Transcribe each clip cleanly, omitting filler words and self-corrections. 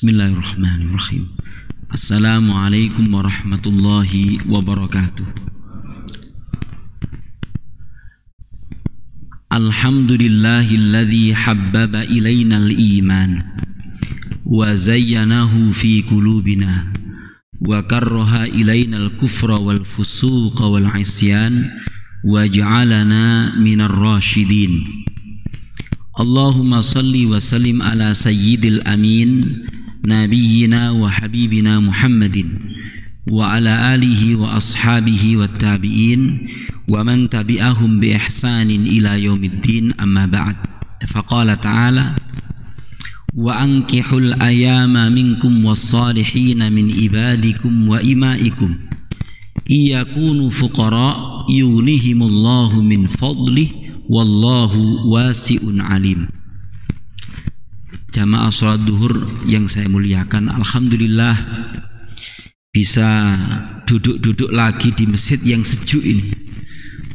Bismillahirrahmanirrahim. Assalamualaikum warahmatullahi wabarakatuh. Alhamdulillahilladzi habbaba ilainal iman wa zayyanahu fi qulubina wa karraha ilainal kufra wal fusuqa wal isyan wa ja'alana minar rasyidin. Allahumma salli wa sallim ala sayyidil amin nabiyyina wa habibina Muhammadin wa ala alihi wa ashabihi wa tabi'in wa man tabi'ahum bi ihsanin ila yaumiddin, amma ba'd. Faqala ta'ala wa ankihul ayama minkum was-salihina min ibadikum wa imaikum iyakunu fuqara yunihimullahu min fadlih wallahu wasi'un alim. Jamaah sholat duhur yang saya muliakan, alhamdulillah bisa duduk-duduk lagi di masjid yang sejuk ini.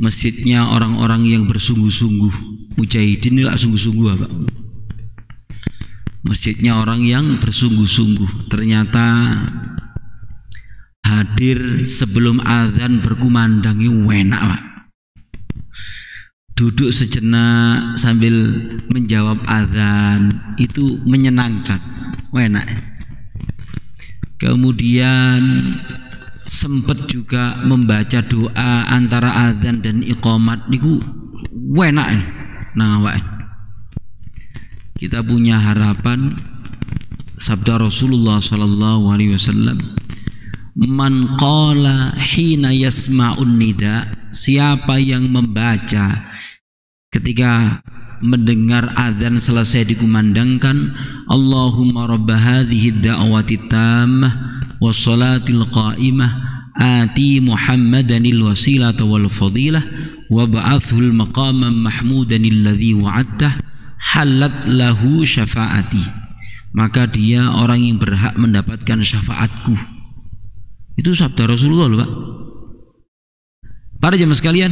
Masjidnya orang-orang yang bersungguh-sungguh, mujahidin ini lah sungguh-sungguh apa? Masjidnya orang yang bersungguh-sungguh. Ternyata hadir sebelum azan berkumandang itu enak, Pak. Duduk sejenak sambil menjawab azan itu menyenangkan, enak. Kemudian sempat juga membaca doa antara azan dan iqamat niku enak. Nah, kita punya harapan sabda Rasulullah sallallahu alaihi wasallam, man qala hina yasma'un nida, siapa yang membaca ketika mendengar azan selesai dikumandangkan, Allahumma rabba hadhihi da'wati tammah wassalatil qa'imah ati Muhammadanil wasilata wal fadilah wa ba'athul maqaman mahmudanil ladzi wa'adtah halat lahu syafaati, maka dia orang yang berhak mendapatkan syafaatku. Itu sabda Rasulullah loh, Pak. Para jemaah sekalian,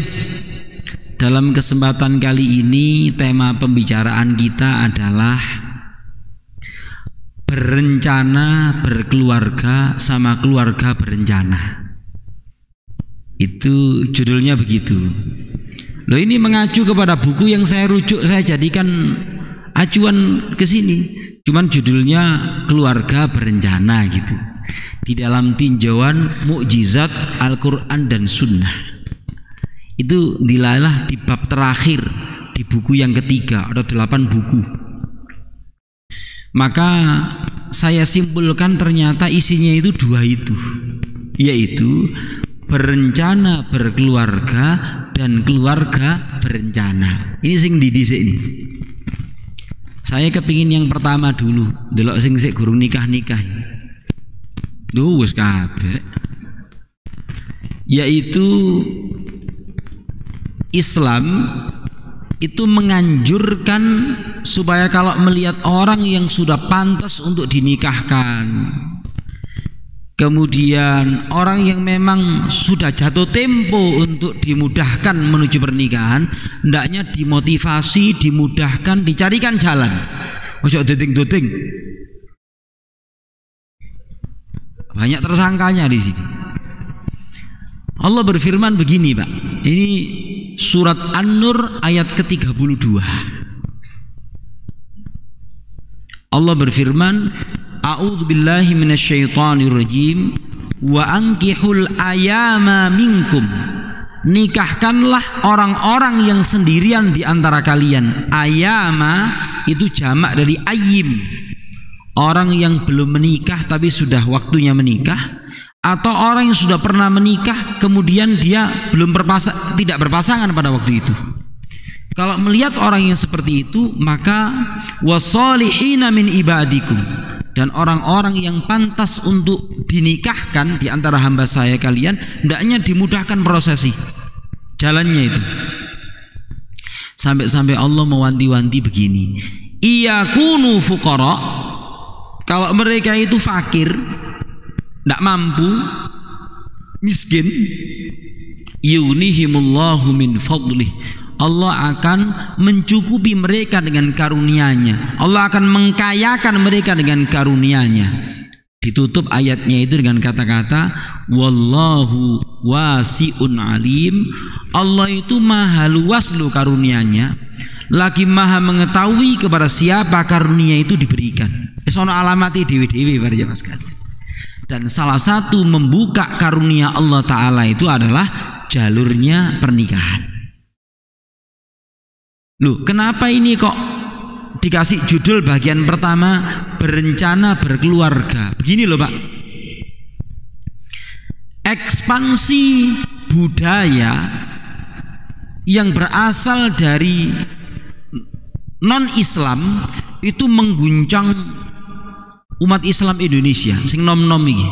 dalam kesempatan kali ini tema pembicaraan kita adalah berencana berkeluarga sama keluarga berencana. Itu judulnya begitu. Loh, ini mengacu kepada buku yang saya rujuk, saya jadikan acuan ke sini. Cuman judulnya keluarga berencana gitu. Di dalam tinjauan mukjizat Al-Quran dan Sunnah. Itu dilalah di bab terakhir di buku yang ketiga, ada 8 buku. Maka saya simpulkan ternyata isinya itu 2 itu, yaitu berencana berkeluarga dan keluarga berencana. Ini sing didhisik ini. Saya kepingin yang pertama dulu, delok sing sik gurung nikah-nikah. Duh wis kabeh. Yaitu Islam itu menganjurkan supaya kalau melihat orang yang sudah pantas untuk dinikahkan, kemudian orang yang memang sudah jatuh tempo untuk dimudahkan menuju pernikahan, hendaknya dimotivasi, dimudahkan, dicarikan jalan. Ojo doting-doting. Banyak tersangkanya di sini. Allah berfirman begini, Pak. Ini surat An-Nur ayat ke-32. Allah berfirman, a'udzubillahi minasyaitonirrajim wa ankihul ayama minkum, nikahkanlah orang-orang yang sendirian di antara kalian. Ayama itu jamak dari ayyim, orang yang belum menikah tapi sudah waktunya menikah, atau orang yang sudah pernah menikah kemudian dia belum tidak berpasangan pada waktu itu. Kalau melihat orang yang seperti itu, maka wasolihina min ibadikum, dan orang-orang yang pantas untuk dinikahkan di antara hamba saya kalian, hendaknya dimudahkan prosesi jalannya itu. Sampai-sampai Allah mewanti-wanti begini, iyakunu fuqara, kalau mereka itu fakir, tidak mampu, miskin, yunihimullahu min fadlih, Allah akan mencukupi mereka dengan karunia-Nya. Allah akan mengkayakan mereka dengan karunia-Nya. Ditutup ayatnya itu dengan kata-kata wallahu wasi'un alim. Allah itu maha luas loh karunia-Nya, lagi maha mengetahui kepada siapa karunia itu diberikan. Sono alamati dewi-dewi para jamaah sekalian. Dan salah satu membuka karunia Allah Ta'ala itu adalah jalurnya pernikahan. Loh, kenapa ini kok dikasih judul bagian pertama berencana berkeluarga? Begini loh Pak, ekspansi budaya yang berasal dari non-Islam itu mengguncang umat Islam Indonesia. Sing nom-nom iki,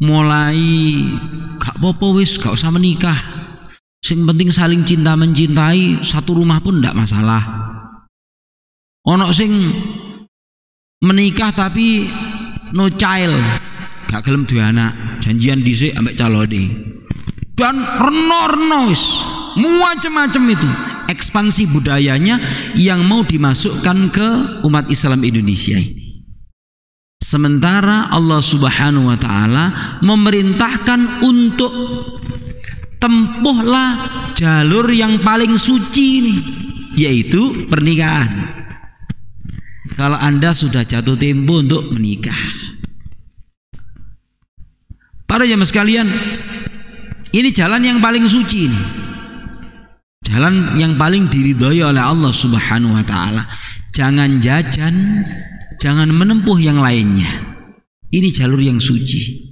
mulai gak apa-apa wis, gak usah menikah, sing penting saling cinta mencintai, satu rumah pun ndak masalah. Ono sing menikah tapi no child, gak gelem duwe anak, janjian dhisik ambek calone, dan reno-reno wis macam-macam itu ekspansi budayanya yang mau dimasukkan ke umat Islam Indonesia ini. Sementara Allah Subhanahu wa Ta'ala memerintahkan untuk tempuhlah jalur yang paling suci ini, yaitu pernikahan. Kalau Anda sudah jatuh tempo untuk menikah, para jamaah sekalian, ini jalan yang paling suci ini, jalan yang paling diridhoi oleh Allah Subhanahu wa Ta'ala. Jangan jajan, jangan menempuh yang lainnya. Ini jalur yang suci.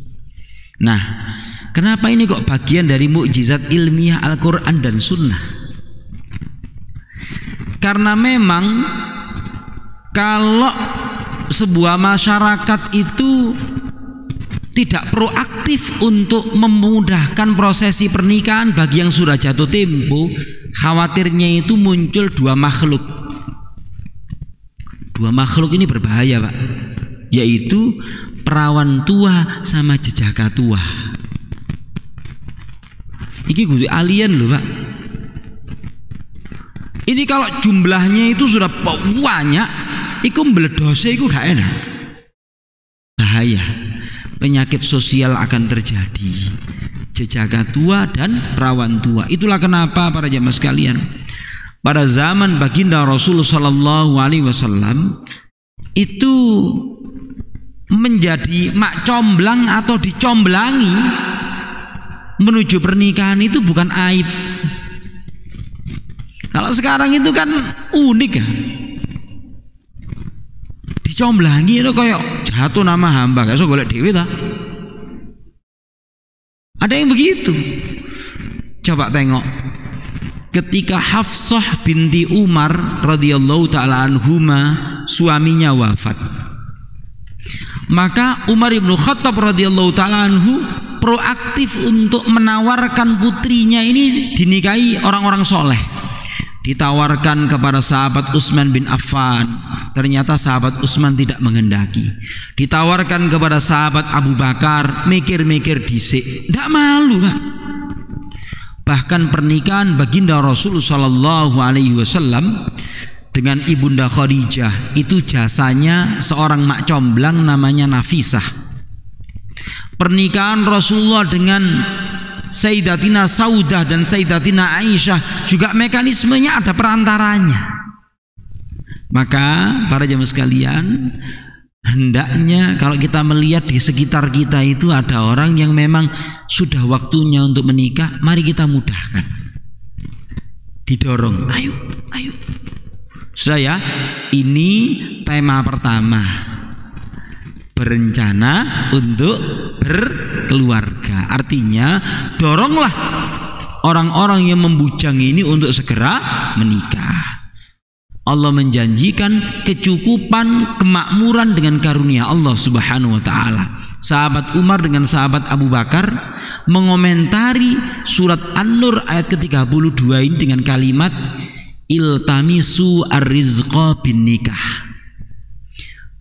Nah, kenapa ini kok bagian dari mukjizat ilmiah Al-Quran dan Sunnah? Karena memang kalau sebuah masyarakat itu tidak proaktif untuk memudahkan prosesi pernikahan bagi yang sudah jatuh tempo, khawatirnya itu muncul dua makhluk. Dua makhluk ini berbahaya Pak, yaitu perawan tua sama jejaka tua. Ini kudu alien loh Pak. Ini kalau jumlahnya itu sudah banyak, itu meledose itu gak enak, bahaya. Penyakit sosial akan terjadi, jejaka tua dan perawan tua. Itulah kenapa para jamaah sekalian, pada zaman baginda Rasulullah Sallallahu Alaihi Wasallam itu menjadi mak comblang atau dicomblangi menuju pernikahan itu bukan aib. Kalau sekarang itu kan unik ya, dicomblangi itu kayak jatuh nama hamba, gak usah golek dhewe ta. Ada yang begitu. Coba tengok ketika Hafsah binti Umar radhiyallahu taala anhuma suaminya wafat, maka Umar ibnu Khattab radhiyallahu taala anhu proaktif untuk menawarkan putrinya ini dinikahi orang-orang soleh. Ditawarkan kepada sahabat Utsman bin Affan, ternyata sahabat Utsman tidak menghendaki. Ditawarkan kepada sahabat Abu Bakar, mikir-mikir dhisik, tidak malu Pak. Bahkan pernikahan baginda Rasulullah Sallallahu Alaihi Wasallam dengan ibunda Khadijah itu jasanya seorang mak comblang namanya Nafisah. Pernikahan Rasulullah dengan Sayyidatina Saudah dan Sayyidatina Aisyah juga mekanismenya ada perantaranya. Maka para jamaah sekalian, hendaknya kalau kita melihat di sekitar kita itu ada orang yang memang sudah waktunya untuk menikah, mari kita mudahkan, didorong, ayo. Sudah ya, ini tema pertama, berencana untuk berkeluarga. Artinya doronglah orang-orang yang membujang ini untuk segera menikah. Allah menjanjikan kecukupan, kemakmuran dengan karunia Allah Subhanahu wa Ta'ala. Sahabat Umar dengan sahabat Abu Bakar mengomentari surat An-Nur ayat ke-32 ini dengan kalimat iltamisu ar-rizqa bin nikah.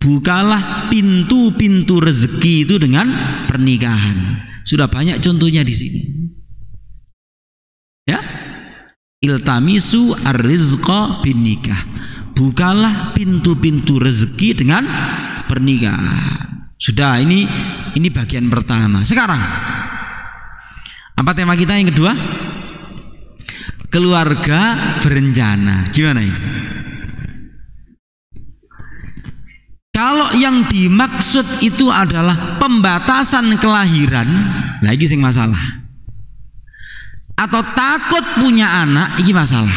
Bukalah pintu-pintu rezeki itu dengan pernikahan. Sudah banyak contohnya di sini. iltamisu ar-rizqa bin nikah. Bukalah pintu-pintu rezeki dengan pernikahan. Sudah, ini bagian pertama. Sekarang apa tema kita yang kedua? Keluarga berencana. Gimana ini? Kalau yang dimaksud itu adalah pembatasan kelahiran, lagi sing masalah. Atau takut punya anak, ini masalah.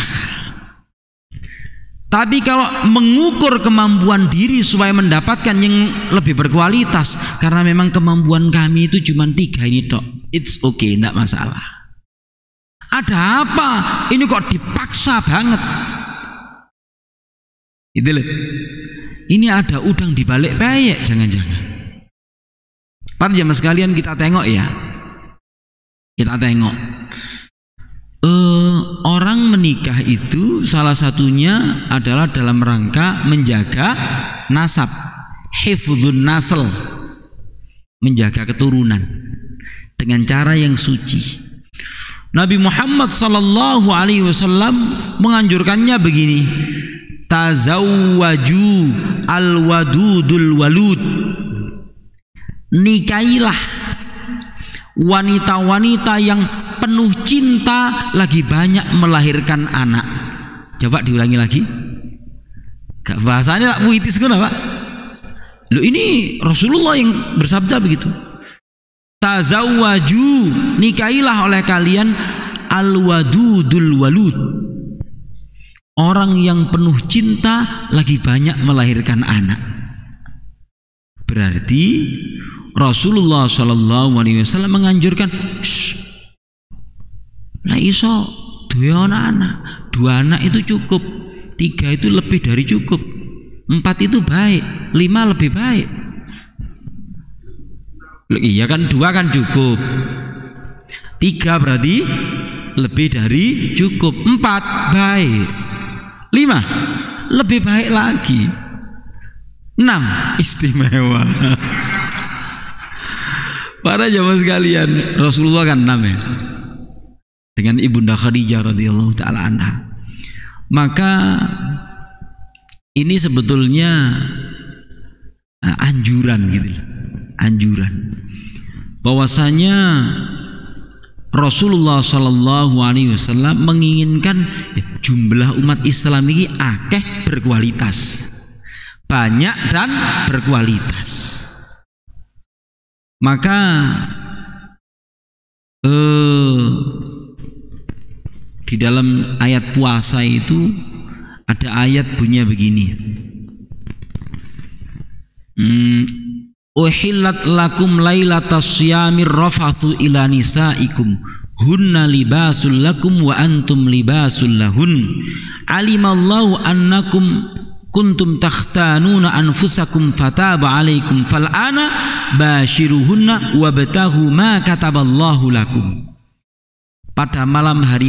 Tapi kalau mengukur kemampuan diri supaya mendapatkan yang lebih berkualitas, karena memang kemampuan kami itu cuma 3 ini tok, it's okay, tidak masalah. Ada apa? Ini kok dipaksa banget? Itu loh. Ini ada udang di balik peyek, jangan-jangan. Para jamaah sekalian, kita tengok ya. Kita tengok. Orang menikah itu salah satunya adalah dalam rangka menjaga nasab, hifdzun nasl, menjaga keturunan dengan cara yang suci. Nabi Muhammad sallallahu alaihi wasallam menganjurkannya begini, tazawwaju alwadudul walud, nikahilah wanita-wanita yang penuh cinta lagi banyak melahirkan anak. Coba diulangi lagi. Gak bahasanya tak puitis kan Pak? Loh, ini Rasulullah yang bersabda begitu. Tazawwaju, nikahilah oleh kalian alwadudul walud, orang yang penuh cinta lagi banyak melahirkan anak. Berarti Rasulullah Shallallahu Alaihi Wasallam menganjurkan, lah iso 2 anak, 2 anak itu cukup, 3 itu lebih dari cukup, 4 itu baik, 5 lebih baik. Iya kan, 2 kan cukup, 3 berarti lebih dari cukup, 4 baik, 5 lebih baik lagi, 6 istimewa. Para jamaah sekalian, Rasulullah kan 6 ya, dengan Ibunda Khadijah radhiyallahu taala anha. Maka ini sebetulnya anjuran gitu, anjuran bahwasanya Rasulullah Shallallahu Alaihi Wasallam menginginkan jumlah umat Islam ini akeh berkualitas, banyak dan berkualitas. Maka di dalam ayat puasa itu ada ayat bunyinya begini, uhillat lakum lailatas syamir rafathu ila nisaikum hunna libasul lakum wa antum libasul lahun alimallahu annakum kuntum takhtanuna anfusakum fataba alaikum fal'ana bashiruhunna wabtahu ma kataballahu lakum. Pada malam hari